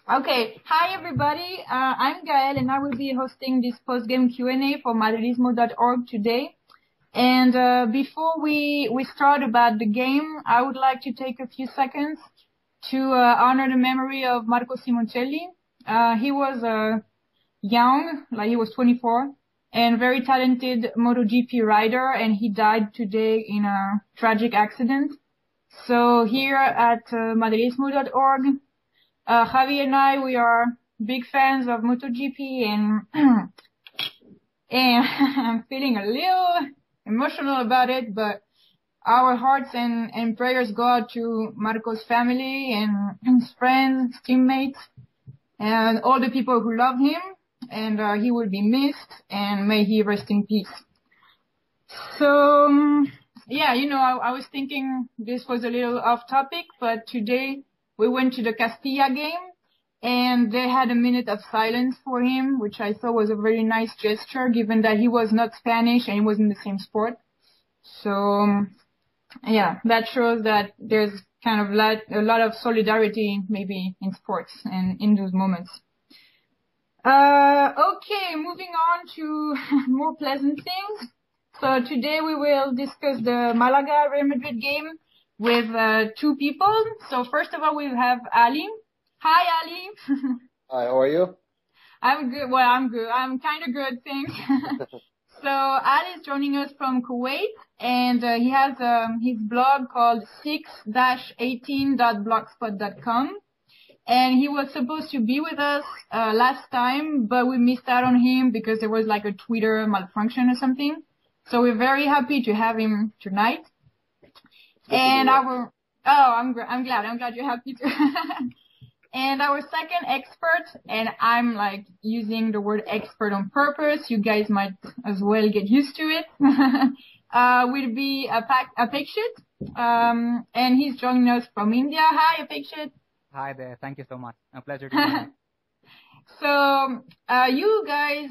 Okay. Hi, everybody. I'm Gael, and I will be hosting this post-game Q&A for Madridismo.org today. And before we start about the game, I would like to take a few seconds to honor the memory of Marco Simoncelli. He was young, like he was 24, and very talented MotoGP rider, and he died today in a tragic accident. So here at Madridismo.org, Javi and I, we are big fans of MotoGP, and and I'm feeling a little emotional about it, but our hearts and prayers go out to Marco's family and his friends, teammates, and all the people who love him, and he will be missed, and may he rest in peace. So, yeah, I was thinking this was a little off topic, but today we went to the Castilla game, and they had a minute of silence for him, which I thought was a very nice gesture, given that he was not Spanish and he was in the same sport. So, yeah, that shows that there's kind of a lot of solidarity maybe in sports and in those moments. Okay, moving on to more pleasant things. So today we will discuss the Malaga Real Madrid game with two people. So first of all, we have Ali. Hi, Ali. Hi, how are you? I'm good. Well, I'm good. I'm kind of good, thanks. So Ali is joining us from Kuwait, and he has his blog called 6-18.blogspot.com. And he was supposed to be with us last time, but we missed out on him because there was like a Twitter malfunction or something. So we're very happy to have him tonight. And I'm glad you're happy too. And our second expert, and I'm like using the word expert on purpose, you guys might as well get used to it, will be Apekshit. And he's joining us from India. Hi, Apekshit. Hi there. Thank you so much. A pleasure to be here. So, you guys,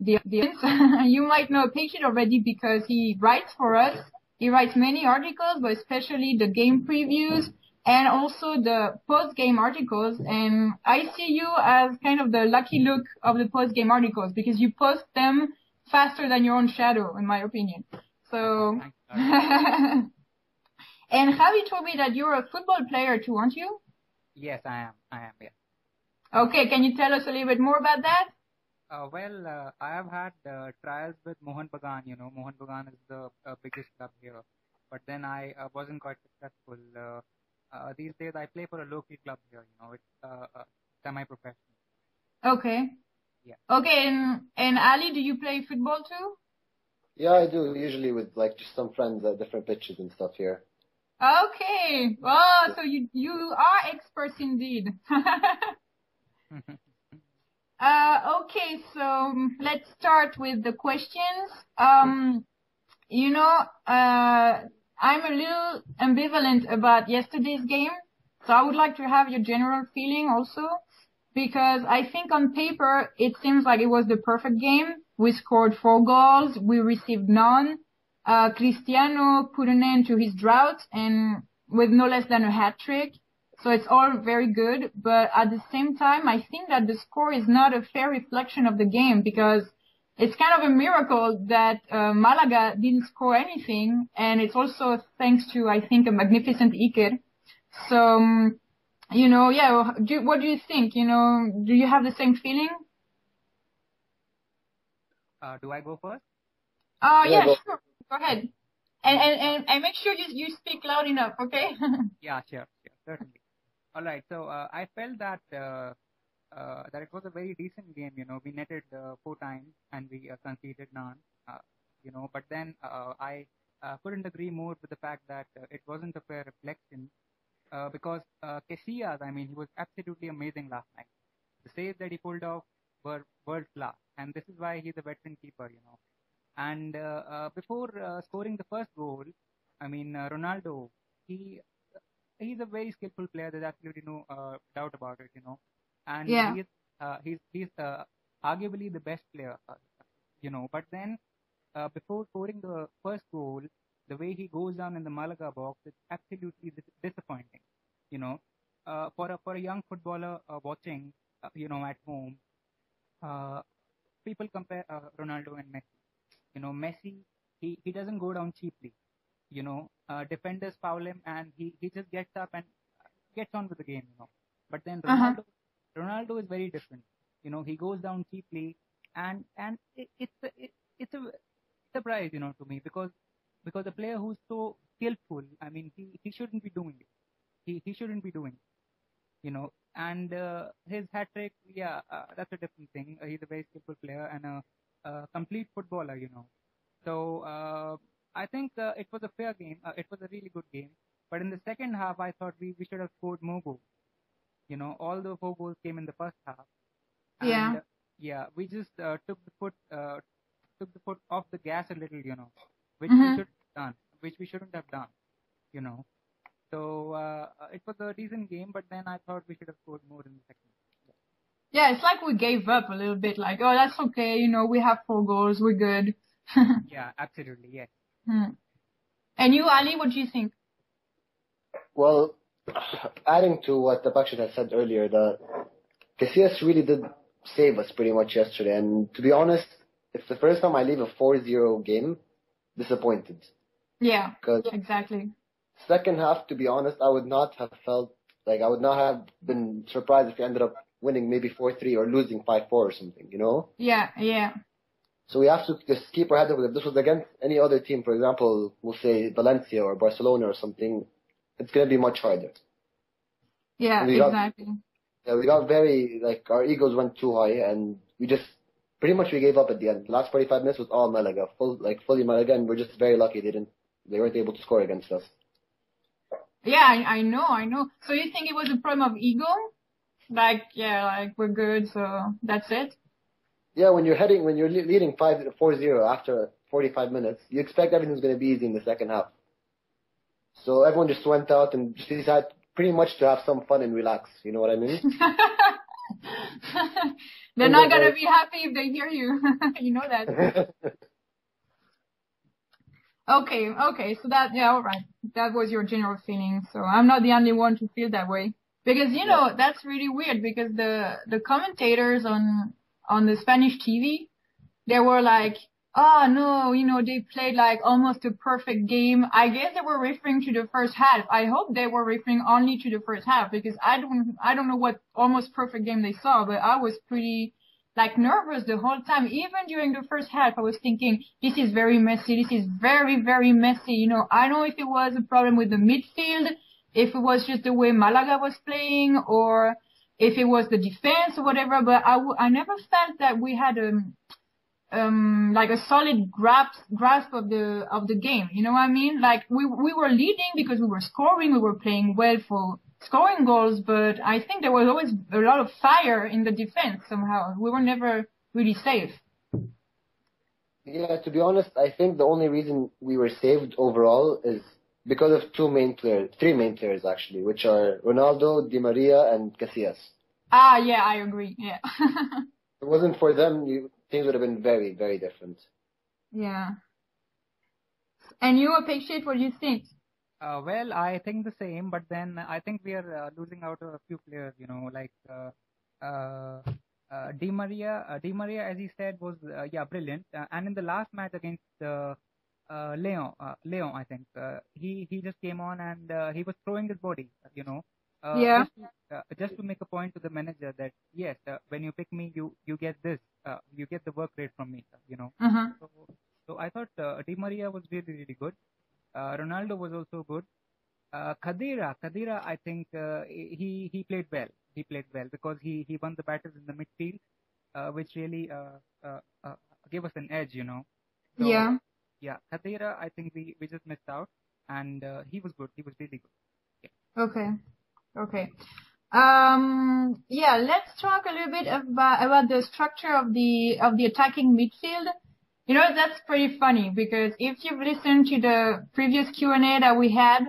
the you might know Apekshit already because he writes for us. He writes many articles, but especially the game previews and also the post-game articles. And I see you as kind of the lucky look of the post-game articles because you post them faster than your own shadow, in my opinion. So, and Javi told me that you're a football player too, aren't you? Yes, I am, yeah. Okay, can you tell us a little bit more about that? I have had trials with Mohan Bagan. Mohan Bagan is the biggest club here. But then I wasn't quite successful. These days I play for a local club here, it's semi-professional. Okay. Yeah. Okay, and Ali, do you play football too? Yeah, I do, usually with like just some friends at different pitches and stuff here. Okay. Oh, so you are experts indeed. Okay, so let's start with the questions. I'm a little ambivalent about yesterday's game, so I would like to have your general feeling also, because I think on paper it seems like it was the perfect game. We scored 4 goals, we received none. Cristiano put an end to his drought and with no less than a hat trick. So it's all very good, but at the same time, I think that the score is not a fair reflection of the game because it's kind of a miracle that Malaga didn't score anything, and it's also thanks to, I think, a magnificent Iker. So, what do you think? Do you have the same feeling? Do I go first? Yeah, sure. Go ahead. And make sure you speak loud enough, okay? Yeah, sure, certainly. All right, so I felt that it was a very decent game. We netted 4 times and we conceded none. But then I couldn't agree more with the fact that it wasn't a fair reflection because Casillas, he was absolutely amazing last night. The saves that he pulled off were world class, and this is why he's a veteran keeper. And before scoring the first goal, Ronaldo, he's a very skillful player. There's absolutely no doubt about it, And yeah. he's arguably the best player, But then before scoring the first goal, the way he goes down in the Malaga box is absolutely disappointing, for a young footballer watching, at home, uh, people compare Ronaldo and Messi. Messi, he doesn't go down cheaply. Defenders foul him and he just gets up and gets on with the game. But then Uh-huh. Ronaldo is very different. He goes down cheaply, and it's a surprise, to me, because a player who's so skillful, I mean, he shouldn't be doing it. He shouldn't be doing it, And his hat trick, yeah, that's a different thing. He's a very skillful player and a complete footballer. So I think it was a fair game. It was a really good game. But in the second half, I thought we should have scored more goals. All the 4 goals came in the first half, Yeah. and yeah, we just took the foot off the gas a little, which we Mm-hmm. should have done, which we shouldn't have done, you know. So it was a decent game, but then I thought we should have scored more in the second. Yeah, it's like we gave up a little bit, like, oh, that's okay, we have 4 goals, we're good. Yeah, absolutely, yes. And you, Ali, what do you think? Well, adding to what the Bakshit had said earlier, the Casillas really did save us pretty much yesterday. And to be honest, it's the first time I leave a 4-0 game disappointed. Yeah, Because exactly. second half, to be honest, I would not have have been surprised if we ended up winning maybe 4-3 or losing 5-4 or something, Yeah, yeah. So we have to just keep our head up. If this was against any other team, for example, we'll say Valencia or Barcelona or something, it's going to be much harder. Yeah, We exactly. we got very, our egos went too high and we gave up at the end. The last 45 minutes was all Malaga, fully Malaga, and we're just very lucky they weren't able to score against us. Yeah, I know. So you think it was a problem of ego? We're good, so that's it? Yeah, when you're leading 4-0 after 45 minutes, you expect everything's going to be easy in the second half. So everyone just went out and just decided pretty much to have some fun and relax. You know what I mean? They're not going to be happy if they hear you. You know that. Okay. So all right. That was your general feeling. So I'm not the only one to feel that way. Because, that's really weird because the commentators on the Spanish TV, they were like, oh no, they played like almost a perfect game. I guess they were referring to the first half. I hope they were referring only to the first half because I don't know what almost perfect game they saw, but I was pretty nervous the whole time. Even during the first half, I was thinking, this is very messy. This is very, very messy. I don't know if it was a problem with the midfield, if it was just the way Malaga was playing, or if it was the defense or whatever, but I never felt that we had a solid grasp of the game. You know what I mean? Like we were leading because we were scoring, we were playing well for scoring goals, but I think there was always a lot of fire in the defense somehow. We were never really safe. Yeah, to be honest, I think the only reason we were saved overall is because of three main players actually, which are Ronaldo, Di Maria, and Casillas. Yeah, I agree. Yeah. If it wasn't for them, things would have been very, very different. Yeah. And you, Apekshit, what do you think? Well, I think the same, but then I think we are losing out a few players, Di Maria. Di Maria, as he said, was brilliant. And in the last match against Leon, I think he just came on and he was throwing his body, Yeah. just to make a point to the manager that yes, when you pick me, you get this, you get the work rate from me, Uh-huh. So I thought Di Maria was really, really good. Ronaldo was also good. Khadira, I think he played well. He played well because he won the battles in the midfield, which really gave us an edge, So, Yeah. Yeah, Khadira, I think we just missed out, and he was good. He was really good. Okay. Yeah, let's talk a little bit about the structure of the attacking midfield. That's pretty funny because if you've listened to the previous Q&A that we had,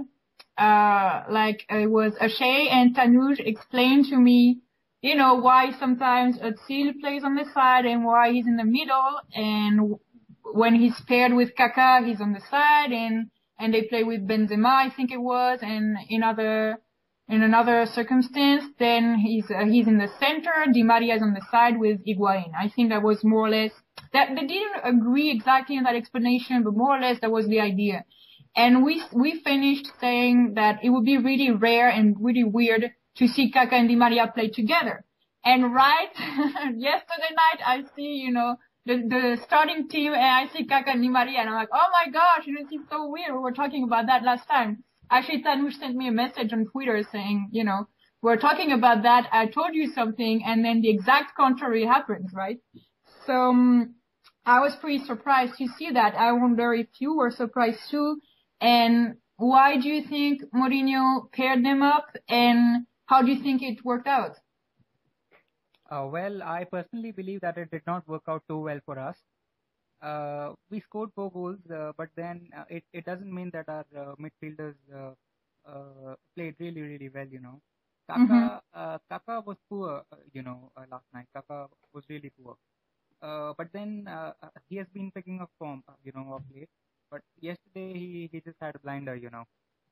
it was Ashay and Tanuj explained to me, why sometimes Özil plays on the side and why he's in the middle, and when he's paired with Kaká, he's on the side, and they play with Benzema, I think it was, and in other in another circumstance, then he's in the center, Di Maria is on the side with Higuain. I think that was more or less, that they didn't agree exactly on that explanation, but more or less that was the idea. And we finished saying that it would be really rare and really weird to see Kaká and Di Maria play together. And right, yesterday night I see, the starting team and I see Kaká and Di Maria and I'm like, oh my gosh, it seems so weird. We were talking about that last time. Actually, Tanush sent me a message on Twitter saying, we're talking about that. I told you something, and then the exact contrary happens, right? So I was pretty surprised to see that. I wonder if you were surprised too. And why do you think Mourinho paired them up, and how do you think it worked out? Well, I personally believe that it did not work out too well for us. We scored 4 goals, but then it doesn't mean that our midfielders played really, really well, Kaká was poor, last night. Kaká was really poor. But then he has been picking up form, of late. But yesterday he just had a blinder,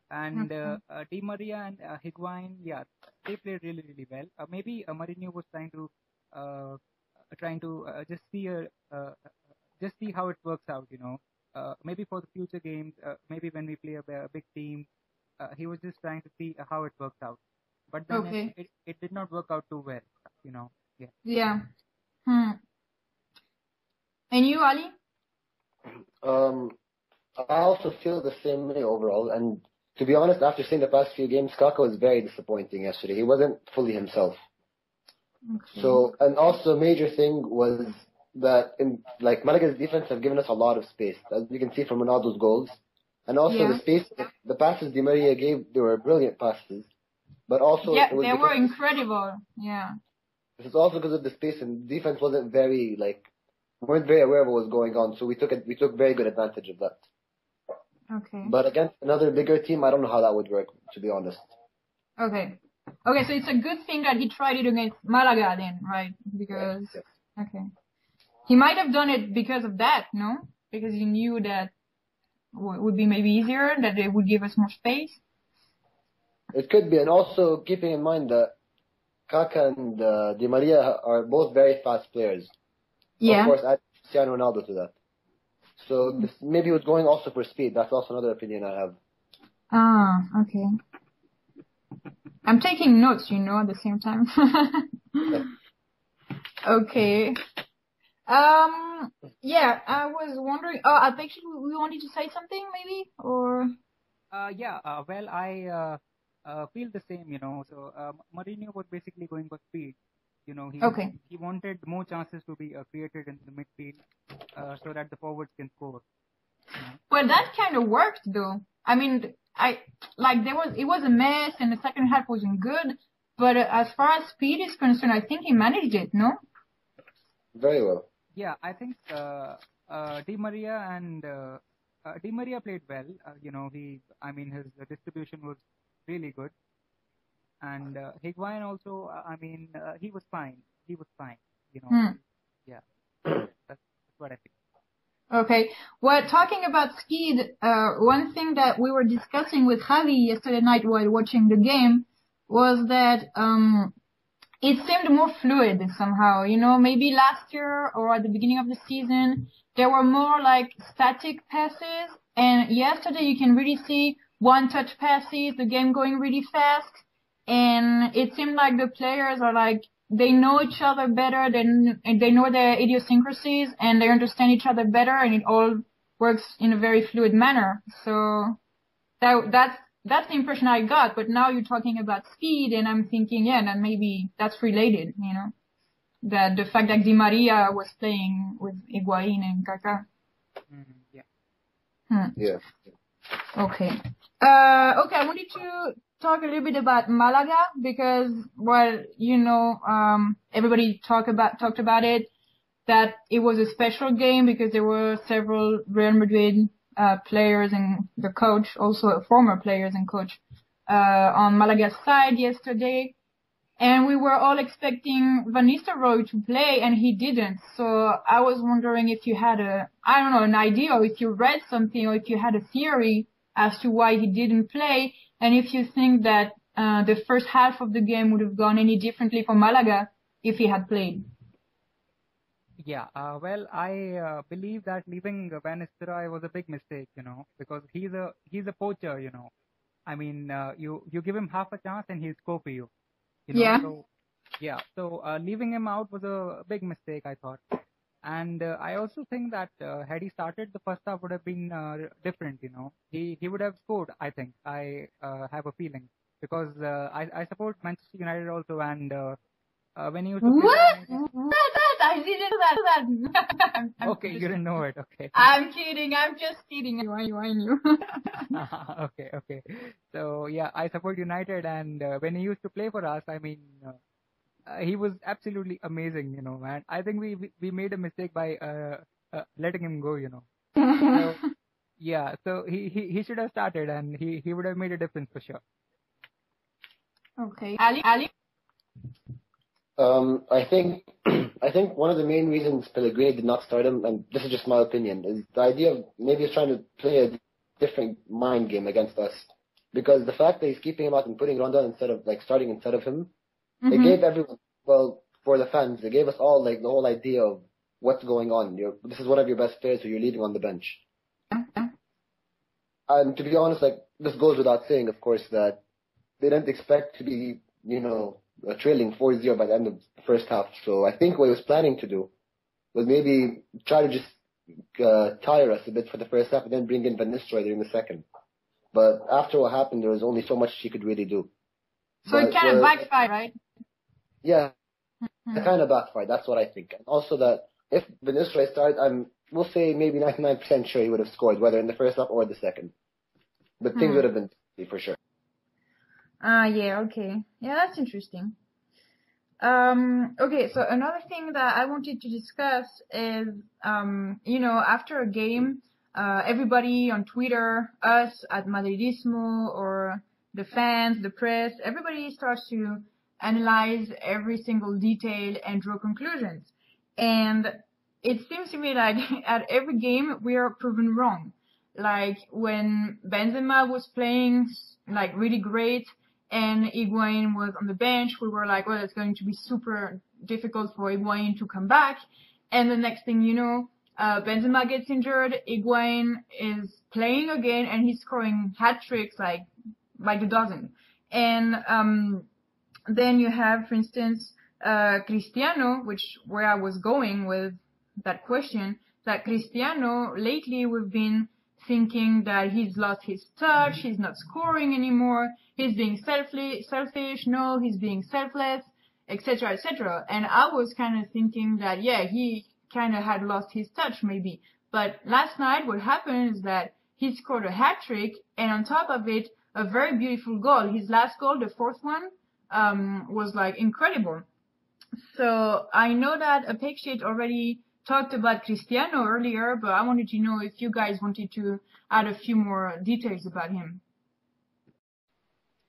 And Di Maria and Higuain, yeah, they played really, really well. Maybe Mourinho was trying to just see how it works out, maybe for the future games, maybe when we play a big team, he was just trying to see how it works out. But then it did not work out too well, Yeah. Yeah. And you, Ali? I also feel the same way overall. And to be honest, after seeing the past few games, Kaká was very disappointing yesterday. He wasn't fully himself. Okay. So, and also a major thing was that Malaga's defense have given us a lot of space, as you can see from Ronaldo's goals. And also the passes Di Maria gave, they were brilliant passes. But also, they were incredible. Yeah. This is also because of the space, and defense wasn't weren't very aware of what was going on. So we took very good advantage of that. Okay. But against another bigger team, I don't know how that would work, to be honest. Okay, so it's a good thing that he tried it against Malaga then, right? Because, okay. He might have done it because of that, no? Because he knew that it would be maybe easier, that it would give us more space. It could be, and also keeping in mind that Kaká and Di Maria are both very fast players. Yeah. Of course, add Cristiano Ronaldo to that. So maybe he was going also for speed. That's also another opinion I have. Ah, okay. I'm taking notes, at the same time. Okay. Yeah, I was wondering. I think we wanted to say something, maybe, or. Well, I feel the same, So Mourinho was basically going for speed. He wanted more chances to be created in the midfield so that the forwards can score. Well, that kind of worked, though. I mean, it was a mess, and the second half wasn't good. But as far as speed is concerned, I think he managed it, no? Very well. Yeah, I think Di Maria played well. His distribution was really good. And Higuain also, he was fine. Yeah. That's what I think. Okay. Well, talking about speed, one thing that we were discussing with Javi yesterday night while watching the game was that it seemed more fluid somehow. Maybe last year or at the beginning of the season, there were more static passes, and yesterday you can really see one-touch passes, the game going really fast. And it seemed like the players are they know each other better, they know their idiosyncrasies, and they understand each other better, and it all works in a very fluid manner. So that's the impression I got. But now you're talking about speed, and I'm thinking, that maybe that's related, that the fact that Di Maria was playing with Higuain and Kaká. Yeah. Okay. I wanted to talk a little bit about Malaga because, everybody talked about it, that it was a special game because there were several Real Madrid players and the coach, also former players and coach, on Malaga's side yesterday. And we were all expecting Van Nistelrooy to play, and he didn't. So I was wondering if you had an idea, or if you read something, or if you had a theory as to why he didn't play, and if you think that the first half of the game would have gone any differently for Malaga if he had played. Yeah, well, I believe that leaving Van Nistelrooy was a big mistake, because he's a poacher, I mean, you give him half a chance and he'll score for you, Yeah. So yeah, so leaving him out was a big mistake, I thought. And I also think that had he started, the first half would have been different, He would have scored, I think. I have a feeling, because I support Manchester United also, and when he used to play What? I didn't know that. Okay, you didn't know it. Okay. I'm kidding. I'm just kidding. I knew. Okay. So yeah, I support United, and when he used to play for us, I mean, he was absolutely amazing, man. I think we made a mistake by letting him go, So yeah, so he should have started, and he would have made a difference for sure. Okay, Ali. I think one of the main reasons Pellegrini did not start him, and this is just my opinion, is the idea of maybe he's trying to play a different mind game against us. Because the fact that he's keeping him out and putting Rondon instead of starting instead of him, it gave everyone, well, for the fans, it gave us all the whole idea of what's going on. This is one of your best players who you're leaving on the bench. And to be honest, this goes without saying, of course, that they didn't expect to be, trailing 4-0 by the end of the first half. So I think what he was planning to do was maybe try to just tire us a bit for the first half and then bring in Van Nistelrooy during the second. But after what happened, there was only so much he could really do. So it kind of backfired, right? Yeah, it kind of backfired. That's what I think. And also that if Van Nistelrooy started, we'll say maybe 99% sure he would have scored, whether in the first half or the second. But things would have been for sure. Yeah, okay. Yeah, that's interesting. Okay, so another thing that I wanted to discuss is, after a game, everybody on Twitter, us at Madridismo, or the fans, the press, everybody starts to analyze every single detail and draw conclusions. And it seems to me like at every game we are proven wrong. Like when Benzema was playing really great, and Higuain was on the bench, we were like, well, it's going to be super difficult for Higuain to come back. And the next thing you know, Benzema gets injured, Higuain is playing again, and he's scoring hat tricks like a dozen. And then you have, for instance, Cristiano, where I was going with that question, that Cristiano, lately we've been thinking that he's lost his touch, he's not scoring anymore, he's being selfish, no, he's being selfless, etc., etc. And I was kind of thinking that, yeah, he kind of had lost his touch maybe. But last night what happened is that he scored a hat-trick, and on top of it, a very beautiful goal. His last goal, the fourth one, was incredible. So I know that Apexit already talked about Cristiano earlier, but I wanted to know if you guys wanted to add a few more details about him.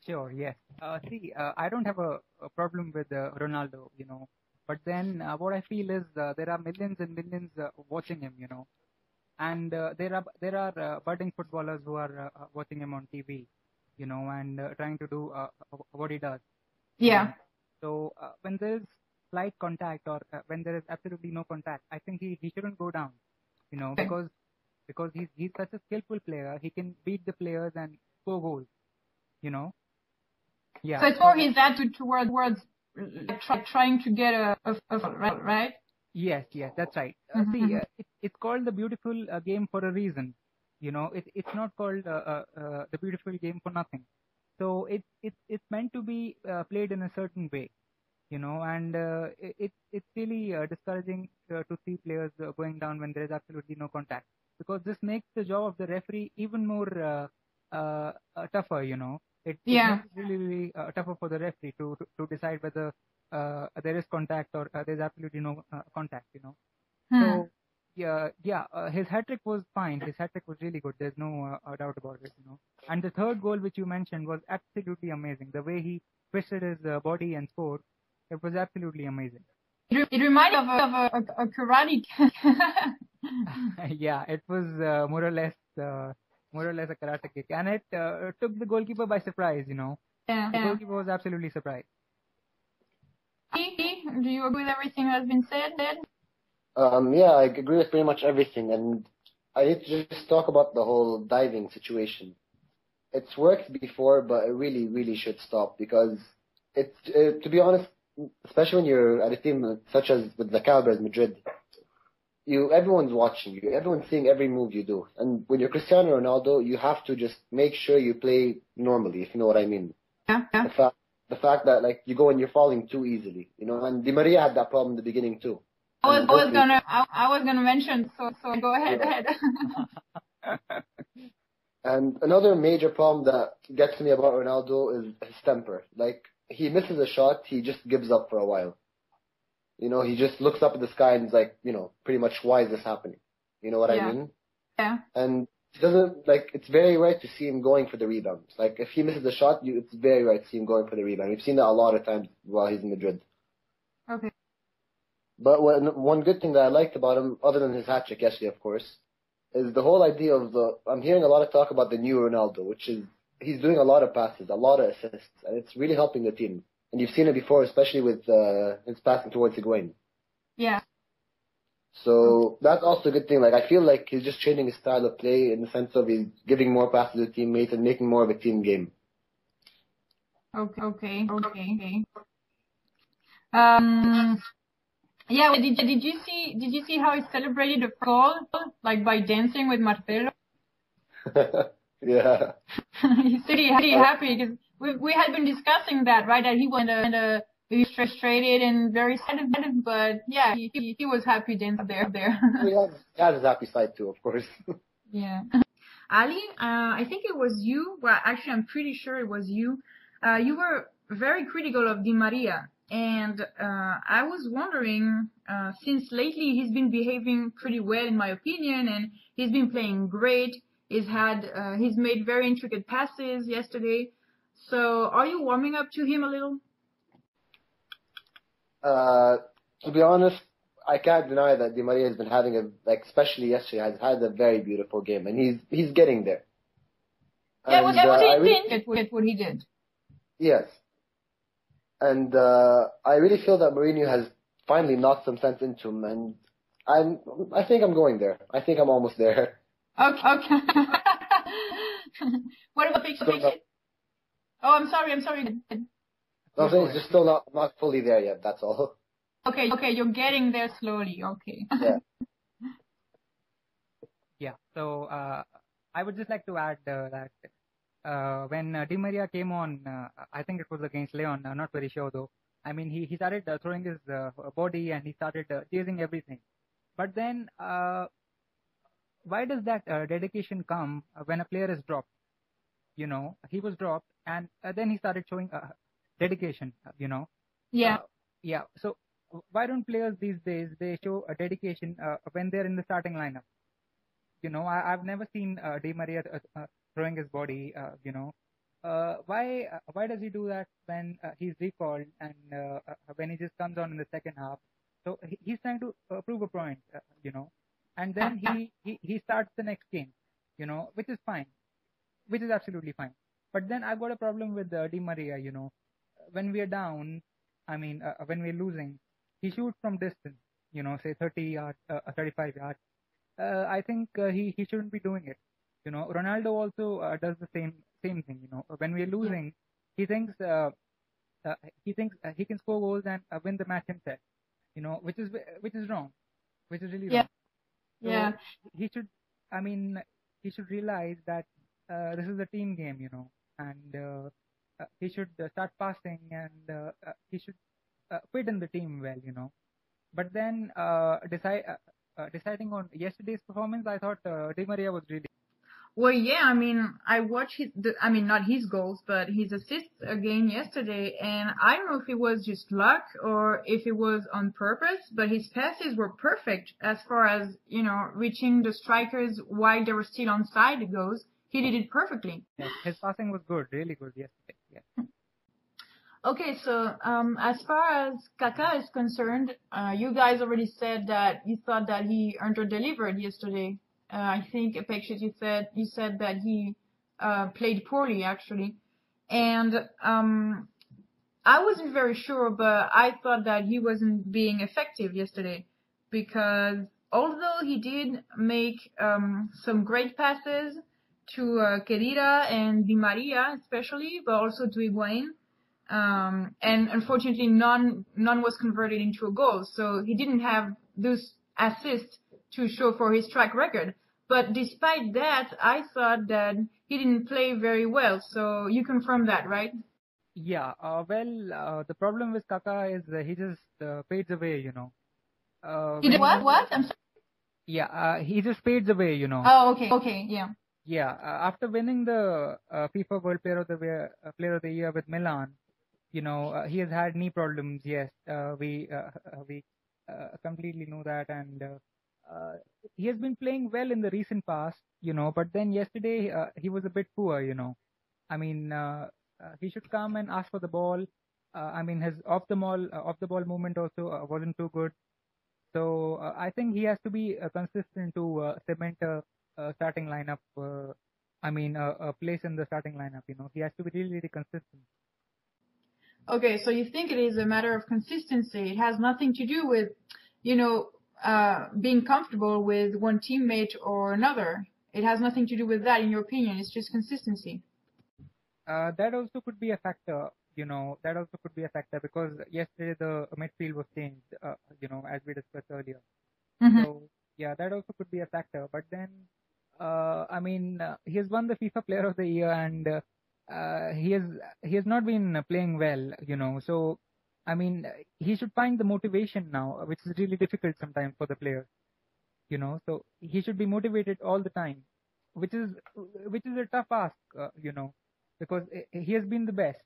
Sure, yes. I don't have a problem with Ronaldo, but then what I feel is there are millions and millions watching him, and there are budding footballers who are watching him on TV, and trying to do what he does. Yeah. So when there is slight contact, or when there is absolutely no contact, I think he shouldn't go down, because he's such a skillful player. He can beat the players and score goals, Yeah. So it's more his attitude towards trying to get a right? Yes, that's right. It's called the beautiful game for a reason. It's not called the beautiful game for nothing. So it's meant to be played in a certain way. And it's really discouraging to see players going down when there is absolutely no contact, because this makes the job of the referee even more tougher. It makes it really tougher for the referee to decide whether there is contact or there's absolutely no contact. So his hat trick was fine. His hat trick was really good. There's no doubt about it. And the third goal which you mentioned was absolutely amazing. The way he twisted his body and scored. It was absolutely amazing. It reminded of a karate. Yeah, it was more or less a karate kick, and it took the goalkeeper by surprise. Yeah. The goalkeeper was absolutely surprised. Do you agree with everything that's been said? Yeah, I agree with pretty much everything, and I need to just talk about the whole diving situation. It's worked before, but it really, really should stop because it's, to be honest, especially when you're at a team such as with the caliber of Madrid, everyone's watching you, everyone's seeing every move you do, and when you're Cristiano Ronaldo, you have to just make sure you play normally, if you know what I mean. Yeah. The fact that like you go and you're falling too easily, and Di Maria had that problem in the beginning too. I was gonna mention, so go ahead. Yeah. And another major problem that gets me about Ronaldo is his temper. Like, he misses a shot, he just gives up for a while. He just looks up at the sky and is like, pretty much, why is this happening? You know what I mean? Yeah. And he doesn't, it's very rare to see him going for the rebounds. Like, if he misses a shot, it's very rare to see him going for the rebound. We've seen that a lot of times while he's in Madrid. Okay. But one good thing that I liked about him, other than his hat-trick yesterday, of course, is the whole idea of I'm hearing a lot of talk about the new Ronaldo, which is he's doing a lot of passes, a lot of assists, and it's really helping the team. And you've seen it before, especially with his passing towards Higuain. Yeah. So that's also a good thing. Like, I feel like he's just changing his style of play in the sense of he's giving more passes to teammates and making more of a team game. Okay. Yeah, did you see how he celebrated the goal, like by dancing with Marcelo? Yeah. He's pretty happy because we had been discussing that, right? That he was maybe frustrated and very sad, but yeah, he was happy dancing there. He has his happy side too, of course. Yeah. Ali, I think it was you. Well, actually, I'm pretty sure it was you. You were very critical of Di Maria. And I was wondering, since lately he's been behaving pretty well in my opinion, and he's been playing great. He's made very intricate passes yesterday. So are you warming up to him a little? To be honest, I can't deny that Di Maria has been having especially yesterday, has had a very beautiful game, and he's getting there. Yeah, what he did. Yes. And I really feel that Mourinho has finally knocked some sense into him, and I think I'm going there. I think I'm almost there. Okay. What about picture? Oh, I'm sorry. No, I'm saying it's just still not fully there yet. That's all. Okay, you're getting there slowly. Okay. Yeah. Yeah. So I would just like to add that. When Di Maria came on, I think it was against Leon, not very sure though. I mean, he started throwing his body and he started chasing everything. But then, why does that dedication come when a player is dropped? He was dropped and then he started showing dedication, Yeah. Yeah. So why don't players these days, they show a dedication when they're in the starting lineup? I've never seen Di Maria throwing his body, why does he do that when he's recalled and when he just comes on in the second half? So he's trying to prove a point, and then he starts the next game, which is fine, which is absolutely fine. But then I've got a problem with Di Maria, when we are down, when we're losing, he shoots from distance, say 30 yards, 35 yards. I think he shouldn't be doing it. Ronaldo also does the same thing. When we're losing, he thinks he can score goals and win the match himself. Which is wrong, which is really wrong. So yeah. He should realize that this is a team game, and he should start passing and he should fit in the team well, But then deciding on yesterday's performance, I thought Di Maria was really. Well, yeah, I watched not his goals, but his assists again yesterday, and I don't know if it was just luck or if it was on purpose, but his passes were perfect as far as, reaching the strikers while they were still onside goes. He did it perfectly. Yeah, his passing was good, really good yesterday. Yeah. Okay, so as far as Kaká is concerned, you guys already said that you thought that he under-delivered yesterday. I think, Apexit, you said that he played poorly, actually. And I wasn't very sure, but I thought that he wasn't being effective yesterday because although he did make some great passes to Kedira and Di Maria especially, but also to Higuain, and unfortunately none was converted into a goal, so he didn't have those assists to show for his track record. But despite that, I thought that he didn't play very well. So you confirm that, right? Yeah. The problem with Kaka is he just fades away, you know. He did what? What? I'm sorry. Yeah, he just fades away, you know. Oh, okay, yeah. Yeah, after winning the FIFA World Player of the Year with Milan, you know, he has had knee problems. Yes, we completely know that, and he has been playing well in the recent past, you know. But then yesterday he was a bit poor, you know. I mean, he should come and ask for the ball. I mean, his off the ball movement also wasn't too good. So I think he has to be consistent to cement a starting lineup. A place in the starting lineup. You know, he has to be really, really consistent. Okay, so you think it is a matter of consistency. It has nothing to do with, you know, being comfortable with one teammate or another. It has nothing to do with that, in your opinion. It's just consistency. That also could be a factor. You know, that also could be a factor because yesterday the midfield was changed. You know, as we discussed earlier. Mm-hmm. So yeah, that also could be a factor. But then, he has won the FIFA Player of the Year, and he has not been playing well. You know, so I mean, he should find the motivation now, which is really difficult sometimes for the players. You know, so he should be motivated all the time, which is a tough ask. You know, because he has been the best,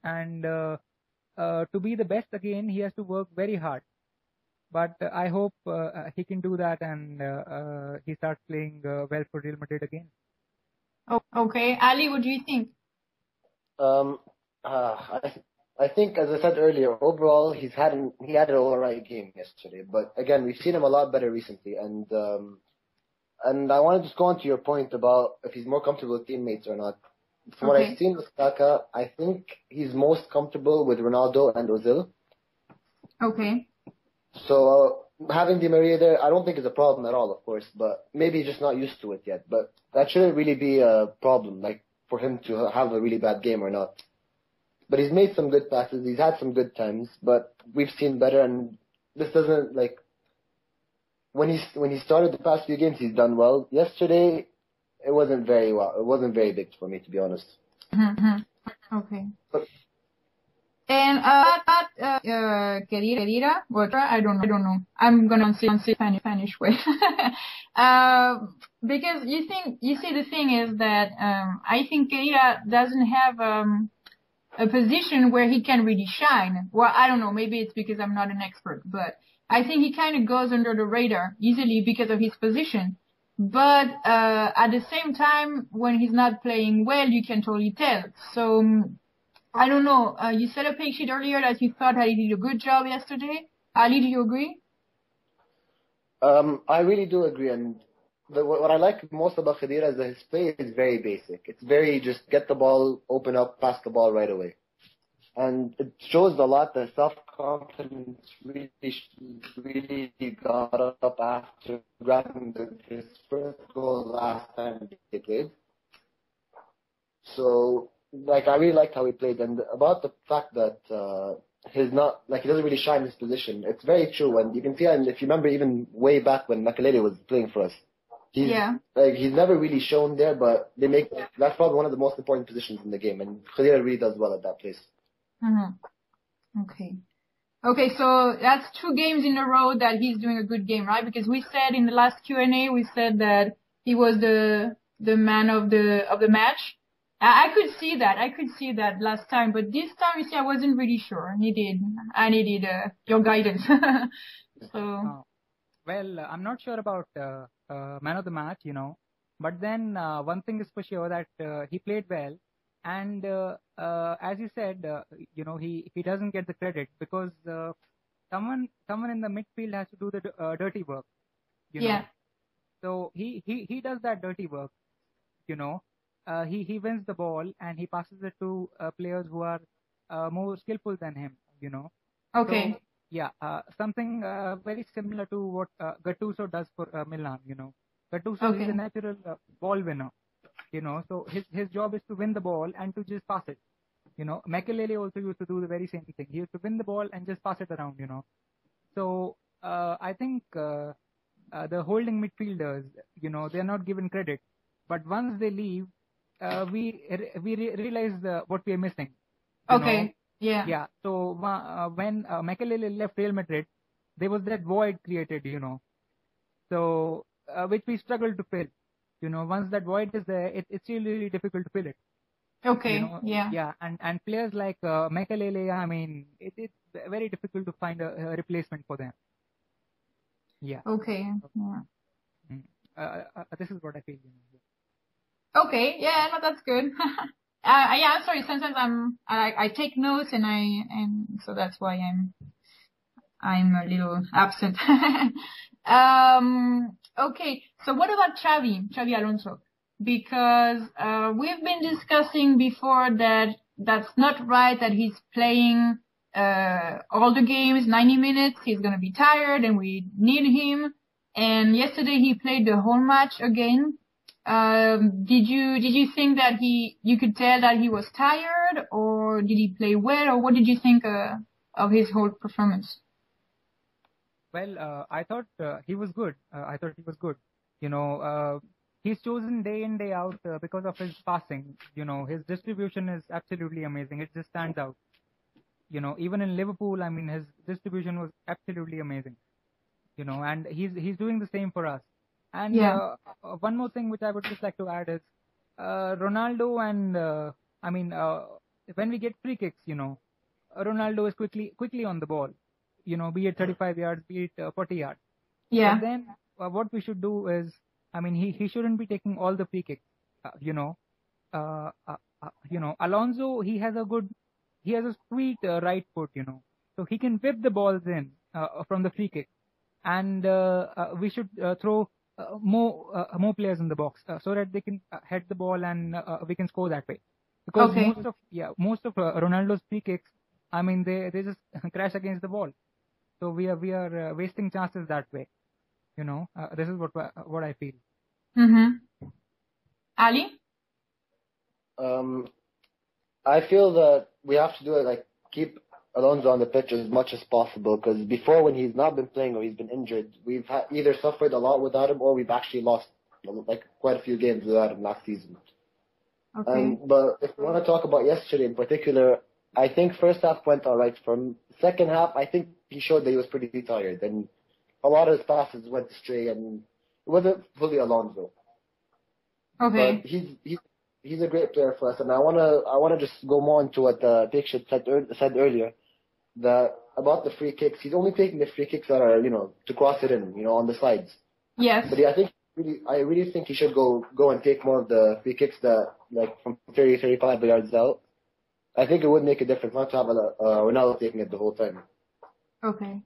and to be the best again, he has to work very hard. But I hope he can do that, and he starts playing well for Real Madrid again. Oh, okay. Ali, what do you think? I think, as I said earlier, overall he had an all right game yesterday. But again, we've seen him a lot better recently, and I want to just go on to your point about if he's more comfortable with teammates or not. From what I've seen with Kaka, I think he's most comfortable with Ronaldo and Ozil. Okay. So having Di Maria there, I don't think is a problem at all, of course, but maybe he's just not used to it yet. But that shouldn't really be a problem, like for him to have a really bad game or not. But he's made some good passes, he's had some good times, but we've seen better, and this doesn't, like, when he started the past few games, he's done well. Yesterday, it wasn't very well. It wasn't very big for me, to be honest. Mm-hmm. Okay. And Kedira, what? I don't know. I'm gonna say Spanish way. Because you see, the thing is that I think Kedira doesn't have a position where he can really shine. Well, I don't know. Maybe it's because I'm not an expert, but I think he kind of goes under the radar easily because of his position. But at the same time, when he's not playing well, you can totally tell. So I don't know. You said a page sheet earlier that you thought that he did a good job yesterday. Ali, do you agree? I really do agree. And what I like most about Khedira is that his play is very basic. It's very just get the ball, open up, pass the ball right away. And it shows a lot that self-confidence really got up after grabbing his first goal last time they played. So, like, I really liked how he played. And about the fact that he doesn't really shine his position, it's very true. And you can see, and if you remember even way back when Makelele was playing for us, he's never really shown there, but that's probably one of the most important positions in the game. And Khedira really does well at that place. Mm-hmm. Okay, so that's 2 games in a row that he's doing a good game, right? Because we said in the last Q&A, we said that he was the man of the match. I could see that last time, but this time, you see, I wasn't really sure. I needed your guidance. So. I'm not sure about man of the match, you know, but then one thing is for sure that he played well. And as you said, you know, he doesn't get the credit because someone in the midfield has to do the dirty work. You know? So he does that dirty work, you know. he wins the ball and he passes it to players who are more skillful than him, you know. Okay. So, yeah, something very similar to what Gattuso does for Milan, you know. Gattuso is a natural ball winner, you know. So his job is to win the ball and to just pass it. You know, Makelele also used to do the very same thing. He used to win the ball and just pass it around, you know. So I think the holding midfielders, you know, they're not given credit. But once they leave, we realize what we are missing. Okay. Know? Yeah. Yeah. So when Makelele left Real Madrid, there was that void created, you know. So which we struggled to fill. You know, once that void is there, it's really, really difficult to fill it. Okay. You know, yeah. And players like Makelele, I mean, it's very difficult to find a replacement for them. Yeah. Okay. Yeah. This is what I feel. You know. Okay. Yeah. No, that's good. Yeah. I'm sorry. Sometimes I take notes and so that's why I'm a little absent. Okay. So what about Xavi Alonso? Because we've been discussing before that that's not right that he's playing all the games 90 minutes. He's gonna be tired and we need him. And yesterday he played the whole match again. Did you think that you could tell that he was tired, or did he play well, or what did you think of his whole performance? Well, I thought he was good. You know, he's chosen day in, day out because of his passing. You know, his distribution is absolutely amazing. It just stands out. You know, even in Liverpool, I mean, his distribution was absolutely amazing. You know, and he's doing the same for us. And one more thing which I would just like to add is Ronaldo and when we get free kicks, you know, Ronaldo is quickly on the ball. You know, be it 35 yards, be it 40 yards. Yeah. But then what we should do is, I mean, he shouldn't be taking all the free kicks. You know, Alonso, he has a sweet right foot. You know, so he can whip the balls in from the free kick, and we should throw more players in the box so that they can head the ball and we can score that way. Because most of Ronaldo's free kicks, I mean, they just crash against the ball. So we are wasting chances that way. You know, this is what I feel. Ali? I feel that we have to do it like keep Alonso on the pitch as much as possible, because before, when he's not been playing or he's been injured, we've either suffered a lot without him or we've actually lost like quite a few games without him last season. Okay. But if we want to talk about yesterday in particular, I think first half went all right for him. Second half, I think he showed that he was pretty tired, and a lot of his passes went astray, and it wasn't fully Alonso. Okay. But he's a great player for us, and I wanna just go more into what Diksha said earlier, that about the free kicks. He's only taking the free kicks that are, you know, to cross it in, you know, on the sides. Yes. But yeah, I really think he should go and take more of the free kicks that, like, from 30, 35 yards out. I think it would make a difference not to have Ronaldo taking it the whole time. Okay.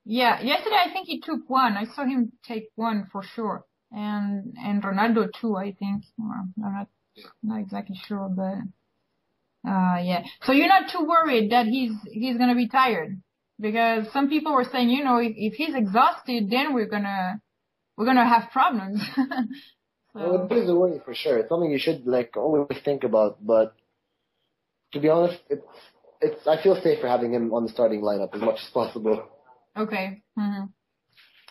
Yeah, yesterday I think he took one. I saw him take one for sure, and Ronaldo too. I think. Well, I'm not exactly sure, but yeah. So you're not too worried that he's gonna be tired, because some people were saying, you know, if he's exhausted, then we're gonna have problems. So. Well, it is a worry for sure. It's something you should like always think about, but to be honest, I feel safer having him on the starting lineup as much as possible. Okay.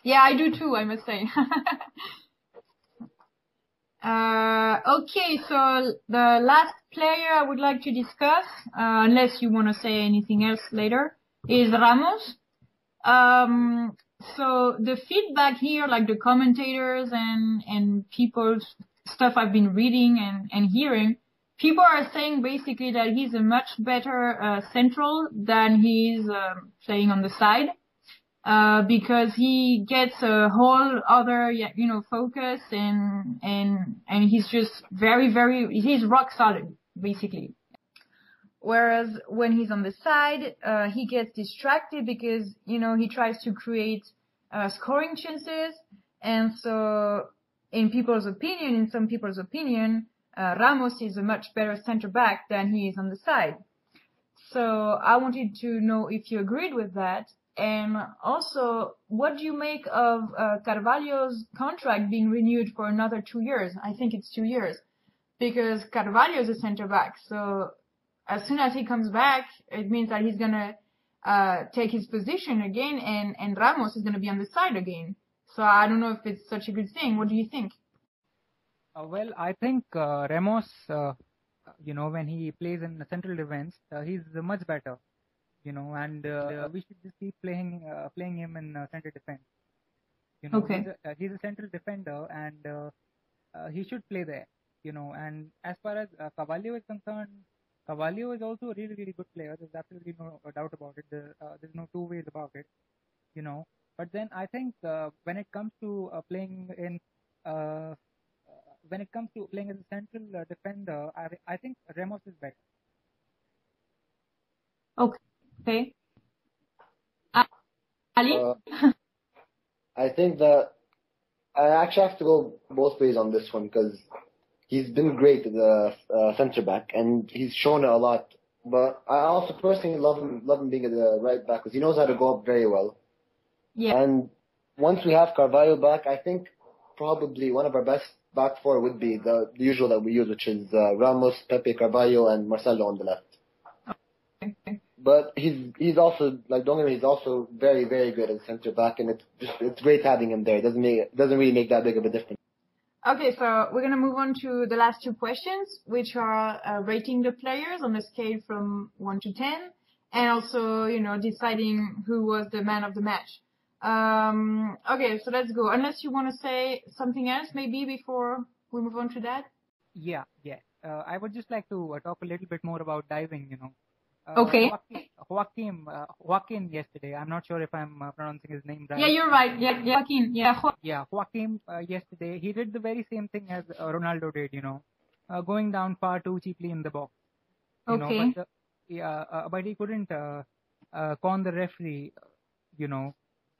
Yeah, I do too, I must say. Okay, so the last player I would like to discuss, unless you want to say anything else later, is Ramos. So the feedback here, like the commentators and people's stuff I've been reading and hearing, people are saying basically that he's a much better central than he's playing on the side, because he gets a whole other, you know, focus and he's just he's rock solid basically. Whereas when he's on the side, he gets distracted because, you know, he tries to create scoring chances, and so in some people's opinion, Ramos is a much better center back than he is on the side. So I wanted to know if you agreed with that. And also, what do you make of Carvalho's contract being renewed for another 2 years? I think it's 2 years. Because Carvalho is a center back. So as soon as he comes back, it means that he's going to take his position again, and Ramos is going to be on the side again. So I don't know if it's such a good thing. What do you think? Well, I think Ramos, when he plays in the central defense, he's much better, and we should just keep playing him in center defense. Okay. He's a central defender, and he should play there. And as far as Carvalho is concerned, Carvalho is also a really, really good player. There's absolutely no doubt about it. There's no two ways about it, But then I think when it comes to playing as a central defender, I think Ramos is better. Okay. Ali? I think that I actually have to go both ways on this one because he's been great as a centre back and he's shown it a lot. But I also personally love him being at the right back because he knows how to go up very well. Yeah. And once we have Carvalho back, I think probably one of our best back four would be the usual that we use, which is Ramos, Pepe, Carvalho, and Marcelo on the left. Okay. But he's also, like, don't get me, he's also very, very good at centre back, and it's great having him there. It doesn't really make that big of a difference. Okay, so we're gonna move on to the last two questions, which are rating the players on a scale from 1 to 10, and also, deciding who was the man of the match. Okay, so let's go. Unless you want to say something else, maybe before we move on to that. Yeah. I would just like to talk a little bit more about diving. Okay. Joaquin yesterday. I'm not sure if I'm pronouncing his name right. Yeah, you're right. Yeah, Joaquin. Yeah, Joaquin yesterday. He did the very same thing as Ronaldo did. Going down far too cheaply in the box. Okay. But he couldn't con the referee.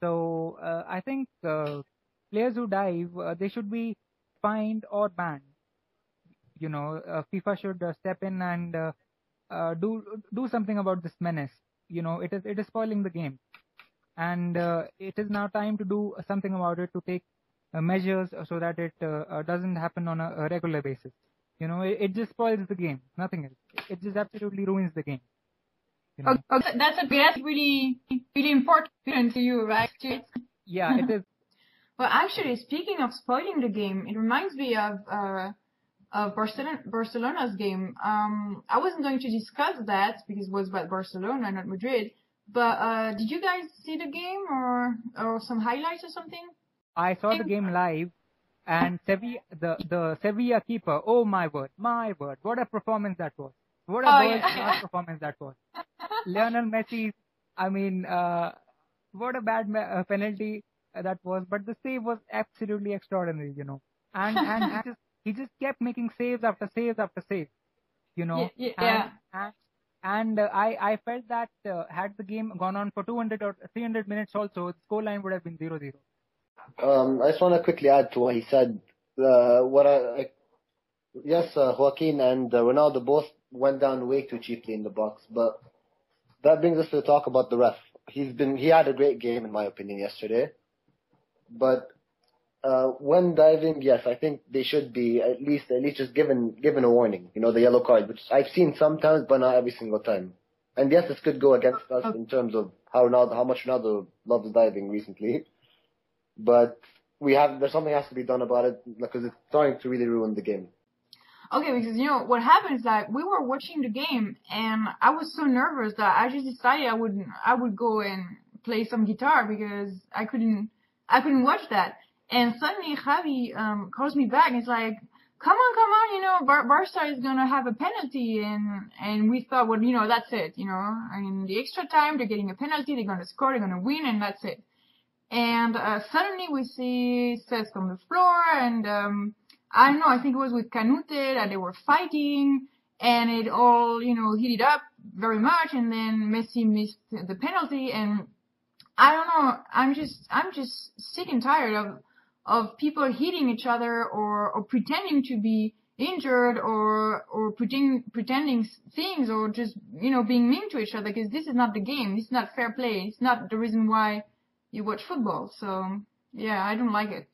So I think players who dive, they should be fined or banned. FIFA should step in and do something about this menace. It is spoiling the game, and it is now time to do something about it, to take measures so that it doesn't happen on a regular basis. It just spoils the game, nothing else. It just absolutely ruins the game. Okay, that's really, really important to you, right? Yeah, it is. Well, actually, speaking of spoiling the game, it reminds me of Barcelona's game. I wasn't going to discuss that because it was about Barcelona, not Madrid. But did you guys see the game or some highlights or something? I saw the game live, and the Sevilla keeper. Oh my word! What a performance that was! What a world-class performance that was! Lionel Messi. I mean, what a bad penalty that was, but the save was absolutely extraordinary. And he just kept making saves after saves after saves. Yeah. And I felt that had the game gone on for 200 or 300 minutes also, the scoreline would have been 0-0. I just want to quickly add to what he said. Joaquin and Ronaldo both went down way too cheaply in the box, but that brings us to talk about the ref. He had a great game in my opinion yesterday, but when diving, yes, I think they should be at least just given a warning, the yellow card, which I've seen sometimes, but not every single time. And yes, this could go against us in terms of how much Ronaldo loves diving recently, but there's something has to be done about it because it's starting to really ruin the game. Okay, because what happened is that we were watching the game and I was so nervous that I just decided I would go and play some guitar because I couldn't watch that. And suddenly Javi calls me back and it's like, come on, Barca is gonna have a penalty, and we thought, well, that's it, in the extra time they're getting a penalty, they're gonna score, they're gonna win, and that's it. And suddenly we see Cesc on the floor, and I don't know, I think it was with Canute that they were fighting, and it all, heated up very much, and then Messi missed the penalty, and I don't know, I'm just sick and tired of people hitting each other or pretending to be injured or pretending things or just, being mean to each other, because this is not the game. It's not fair play. It's not the reason why you watch football. So, yeah, I don't like it.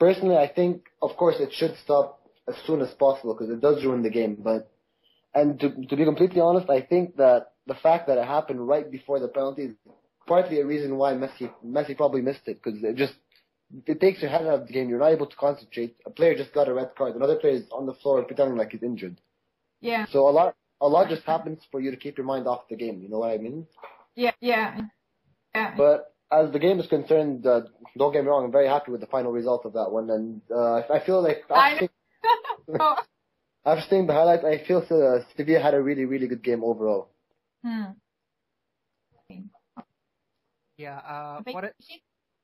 Personally, I think, of course, it should stop as soon as possible because it does ruin the game. And to be completely honest, I think that the fact that it happened right before the penalty is partly a reason why Messi probably missed it, because it takes your head out of the game. You're not able to concentrate. A player just got a red card. Another player is on the floor pretending like he's injured. Yeah. So a lot just happens for you to keep your mind off the game. You know what I mean? Yeah. But as the game is concerned, don't get me wrong, I'm very happy with the final result of that one. And I feel like after seeing the highlights, I feel Sevilla had a really, really good game overall. Yeah,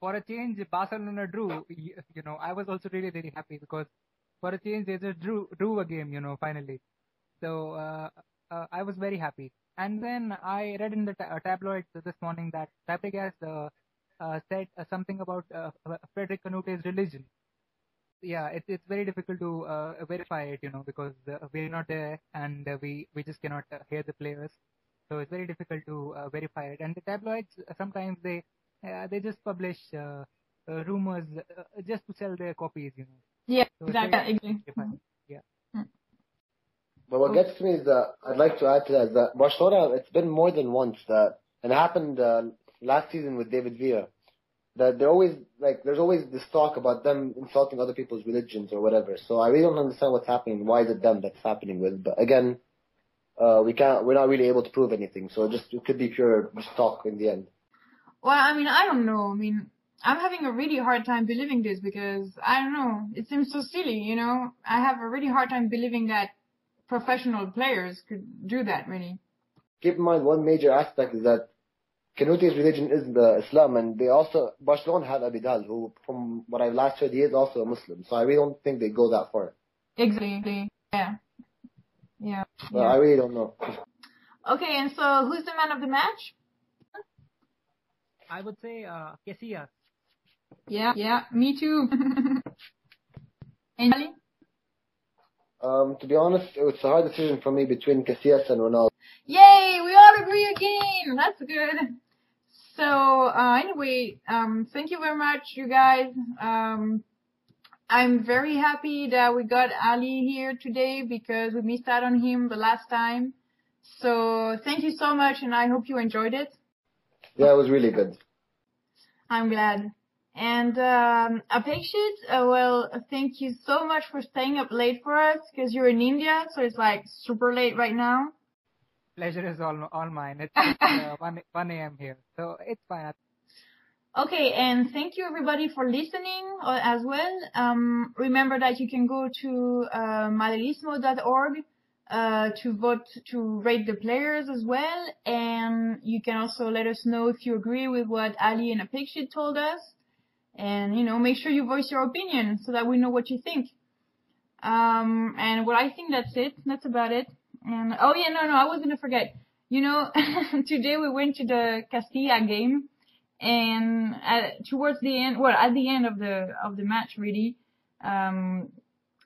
for a change, Barcelona drew. I was also really, really happy because for a change, they just drew a game, finally. So I was very happy. And then I read in the tabloids this morning that Fabregas said something about Frederic Canute's religion. Yeah, it's very difficult to verify it, because we're not there and we just cannot hear the players. So it's very difficult to verify it. And the tabloids sometimes they just publish rumors just to sell their copies, Yeah, so exactly. Yeah. But what gets to me is that I'd like to add to that is that Barcelona, it's been more than once that, and it happened last season with David Villa, that there's always this talk about them insulting other people's religions or whatever. So I really don't understand what's happening. Why is it them that's happening with? But again, we're not really able to prove anything. So it could be pure just talk in the end. Well, I don't know. I'm having a really hard time believing this because, I don't know, it seems so silly, I have a really hard time believing that professional players could do that, really. Keep in mind, one major aspect is that Canute's religion is the Islam, and Barcelona have Abidal, who, from what I've last heard, he is also a Muslim. So I really don't think they go that far. Exactly. Yeah. But I really don't know. Okay, and so who's the man of the match? I would say Casillas. Yeah, me too. And Ali? To be honest, it was a hard decision for me between Casillas and Ronaldo. Yay! We all agree again! That's good. So, anyway, thank you very much, you guys. I'm very happy that we got Ali here today because we missed out on him the last time. So, thank you so much, and I hope you enjoyed it. Yeah, it was really good. I'm glad. And Apekshit, thank you so much for staying up late for us because you're in India, so it's like super late right now. Pleasure is all mine. It's 1 a.m. here, so it's fine. Okay, and thank you everybody for listening as well. Remember that you can go to Madridismo.org to vote to rate the players as well, and you can also let us know if you agree with what Ali and Apekshit told us. And, make sure you voice your opinion so that we know what you think. And I think that's it. That's about it. And, no, I was going to forget. Today we went to the Castilla game and towards the end, at the end of the match really,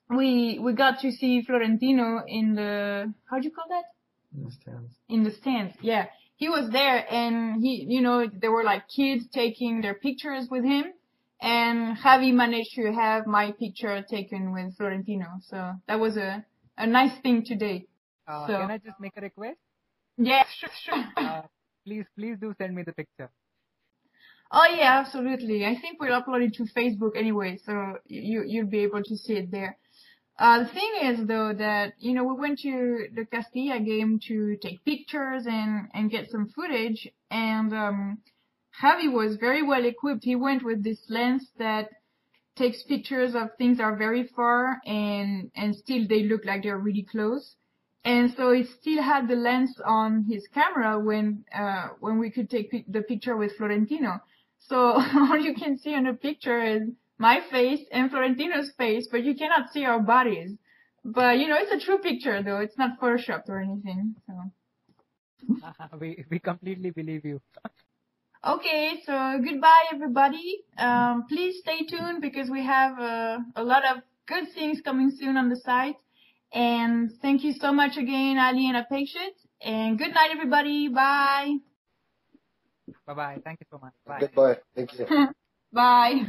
we got to see Florentino in the, how do you call that? In the stands. In the stands, yeah. He was there and there were like kids taking their pictures with him. And Javi managed to have my picture taken with Florentino. So that was a nice thing today. Can I just make a request? Yeah, sure. Please do send me the picture. Oh yeah, absolutely. I think we'll upload it to Facebook anyway, so you'll be able to see it there. The thing is though that, we went to the Castilla game to take pictures and get some footage, and Javi was very well equipped. He went with this lens that takes pictures of things that are very far and still they look like they're really close. And so he still had the lens on his camera when we could take the picture with Florentino. So all you can see on the picture is my face and Florentino's face, but you cannot see our bodies. But it's a true picture though. It's not photoshopped or anything. So We completely believe you. Okay, so goodbye everybody. Please stay tuned because we have a lot of good things coming soon on the site. And thank you so much again, Ali and Apexit. And good night everybody. Bye. Bye bye. Thank you so much. Bye. Goodbye. Thank you. Bye.